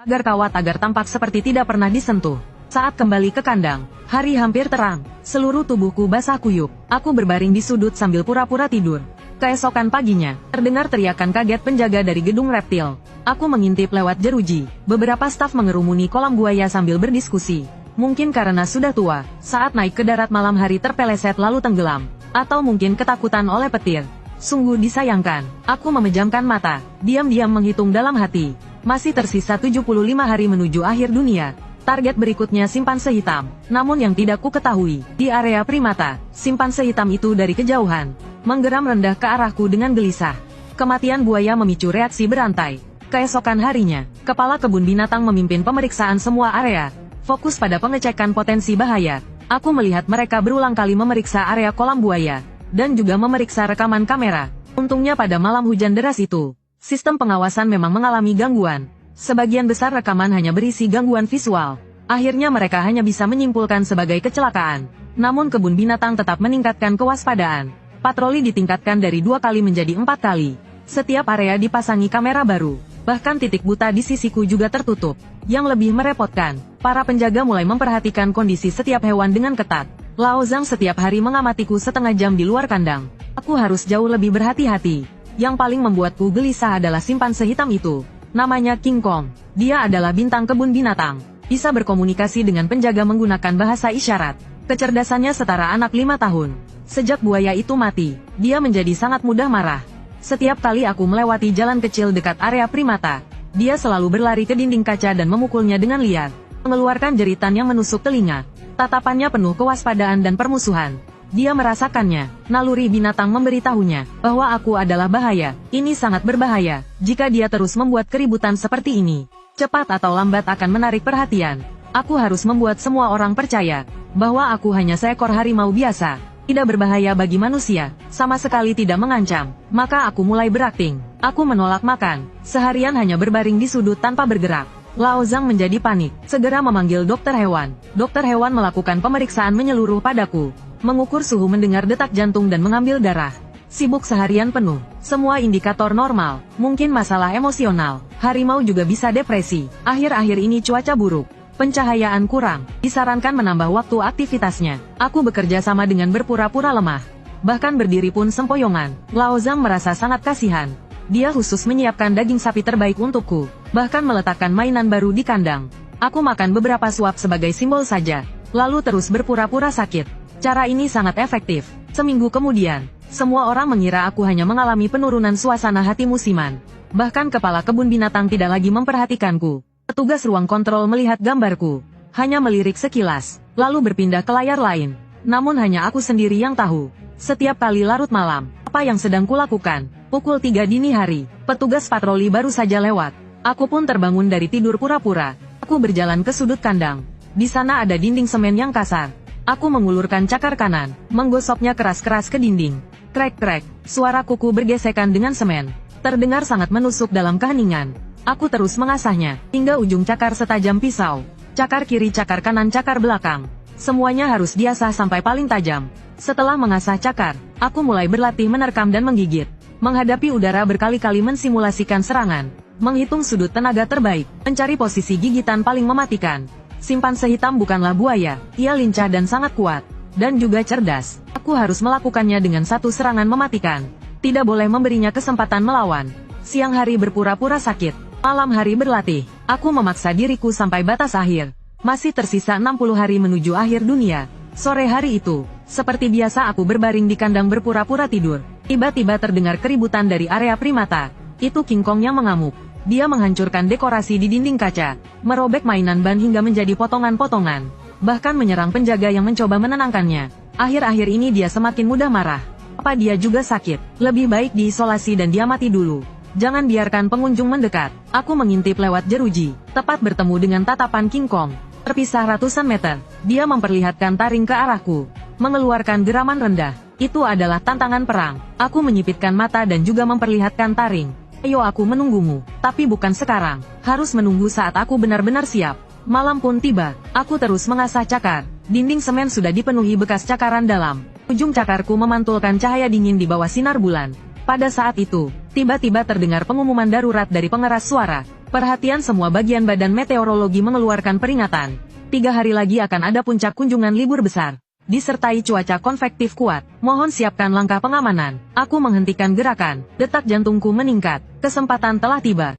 pagar kawat agar tampak seperti tidak pernah disentuh. Saat kembali ke kandang, hari hampir terang. Seluruh tubuhku basah kuyup. Aku berbaring di sudut sambil pura-pura tidur. Keesokan paginya, terdengar teriakan kaget penjaga dari gedung reptil. Aku mengintip lewat jeruji. Beberapa staf mengerumuni kolam buaya sambil berdiskusi. Mungkin karena sudah tua, saat naik ke darat malam hari terpeleset lalu tenggelam. Atau mungkin ketakutan oleh petir. Sungguh disayangkan. Aku memejamkan mata, diam-diam menghitung dalam hati. Masih tersisa 75 hari menuju akhir dunia. Target berikutnya simpanse hitam. Namun yang tidak ku ketahui, di area primata, simpanse hitam itu dari kejauhan menggeram rendah ke arahku dengan gelisah. Kematian buaya memicu reaksi berantai. Keesokan harinya, kepala kebun binatang memimpin pemeriksaan semua area. Fokus pada pengecekan potensi bahaya. Aku melihat mereka berulang kali memeriksa area kolam buaya, dan juga memeriksa rekaman kamera. Untungnya pada malam hujan deras itu, sistem pengawasan memang mengalami gangguan. Sebagian besar rekaman hanya berisi gangguan visual. Akhirnya mereka hanya bisa menyimpulkan sebagai kecelakaan. Namun kebun binatang tetap meningkatkan kewaspadaan. Patroli ditingkatkan dari 2 kali menjadi 4 kali. Setiap area dipasangi kamera baru. Bahkan titik buta di sisiku juga tertutup. Yang lebih merepotkan, para penjaga mulai memperhatikan kondisi setiap hewan dengan ketat. Lao Zhang setiap hari mengamatiku setengah jam di luar kandang. Aku harus jauh lebih berhati-hati. Yang paling membuatku gelisah adalah simpanse hitam itu. Namanya King Kong. Dia adalah bintang kebun binatang. Bisa berkomunikasi dengan penjaga menggunakan bahasa isyarat. Kecerdasannya setara anak 5 tahun. Sejak buaya itu mati, dia menjadi sangat mudah marah. Setiap kali aku melewati jalan kecil dekat area primata, dia selalu berlari ke dinding kaca dan memukulnya dengan liar. Mengeluarkan jeritan yang menusuk telinga. Tatapannya penuh kewaspadaan dan permusuhan. Dia merasakannya. Naluri binatang memberitahunya bahwa aku adalah bahaya. Ini sangat berbahaya. Jika dia terus membuat keributan seperti ini, cepat atau lambat akan menarik perhatian. Aku harus membuat semua orang percaya bahwa aku hanya seekor harimau biasa. Tidak berbahaya bagi manusia, sama sekali tidak mengancam. Maka aku mulai berakting. Aku menolak makan. Seharian hanya berbaring di sudut tanpa bergerak. Lao Zhang menjadi panik. Segera memanggil dokter hewan. Dokter hewan melakukan pemeriksaan menyeluruh padaku. Mengukur suhu, mendengar detak jantung dan mengambil darah. Sibuk seharian penuh. Semua indikator normal. Mungkin masalah emosional. Harimau juga bisa depresi. Akhir-akhir ini cuaca buruk. Pencahayaan kurang. Disarankan menambah waktu aktivitasnya. Aku bekerja sama dengan berpura-pura lemah. Bahkan berdiri pun sempoyongan. Lao Zhang merasa sangat kasihan. Dia khusus menyiapkan daging sapi terbaik untukku. Bahkan meletakkan mainan baru di kandang. Aku makan beberapa suap sebagai simbol saja. Lalu terus berpura-pura sakit. Cara ini sangat efektif. Seminggu kemudian, semua orang mengira aku hanya mengalami penurunan suasana hati musiman. Bahkan kepala kebun binatang tidak lagi memperhatikanku. Petugas ruang kontrol melihat gambarku, hanya melirik sekilas, lalu berpindah ke layar lain. Namun hanya aku sendiri yang tahu. Setiap kali larut malam, apa yang sedang kulakukan? Pukul 3 dini hari, petugas patroli baru saja lewat. Aku pun terbangun dari tidur pura-pura. Aku berjalan ke sudut kandang. Di sana ada dinding semen yang kasar. Aku mengulurkan cakar kanan, menggosoknya keras-keras ke dinding. Krek-krek, suara kuku bergesekan dengan semen. Terdengar sangat menusuk dalam keheningan. Aku terus mengasahnya, hingga ujung cakar setajam pisau. Cakar kiri, cakar kanan, cakar belakang. Semuanya harus diasah sampai paling tajam. Setelah mengasah cakar, aku mulai berlatih menerkam dan menggigit. Menghadapi udara berkali-kali mensimulasikan serangan. Menghitung sudut tenaga terbaik, mencari posisi gigitan paling mematikan. Simpanse hitam bukanlah buaya, ia lincah dan sangat kuat. Dan juga cerdas. Aku harus melakukannya dengan satu serangan mematikan. Tidak boleh memberinya kesempatan melawan. Siang hari berpura-pura sakit. Malam hari berlatih, aku memaksa diriku sampai batas akhir. Masih tersisa 60 hari menuju akhir dunia. Sore hari itu, seperti biasa aku berbaring di kandang berpura-pura tidur. Tiba-tiba terdengar keributan dari area primata. Itu King Kong yang mengamuk. Dia menghancurkan dekorasi di dinding kaca, merobek mainan ban hingga menjadi potongan-potongan. Bahkan menyerang penjaga yang mencoba menenangkannya. Akhir-akhir ini dia semakin mudah marah. Apa dia juga sakit? Lebih baik diisolasi dan dia mati dulu. Jangan biarkan pengunjung mendekat. Aku mengintip lewat jeruji, tepat bertemu dengan tatapan King Kong. Terpisah ratusan meter, dia memperlihatkan taring ke arahku, mengeluarkan geraman rendah. Itu adalah tantangan perang. Aku menyipitkan mata dan juga memperlihatkan taring. Ayo, aku menunggumu, tapi bukan sekarang. Harus menunggu saat aku benar-benar siap. Malam pun tiba, aku terus mengasah cakar. Dinding semen sudah dipenuhi bekas cakaran dalam. Ujung cakarku memantulkan cahaya dingin di bawah sinar bulan. Pada saat itu, tiba-tiba terdengar pengumuman darurat dari pengeras suara. Perhatian semua bagian badan meteorologi mengeluarkan peringatan. 3 hari lagi akan ada puncak kunjungan libur besar. Disertai cuaca konvektif kuat, mohon siapkan langkah pengamanan. Aku menghentikan gerakan, detak jantungku meningkat, kesempatan telah tiba.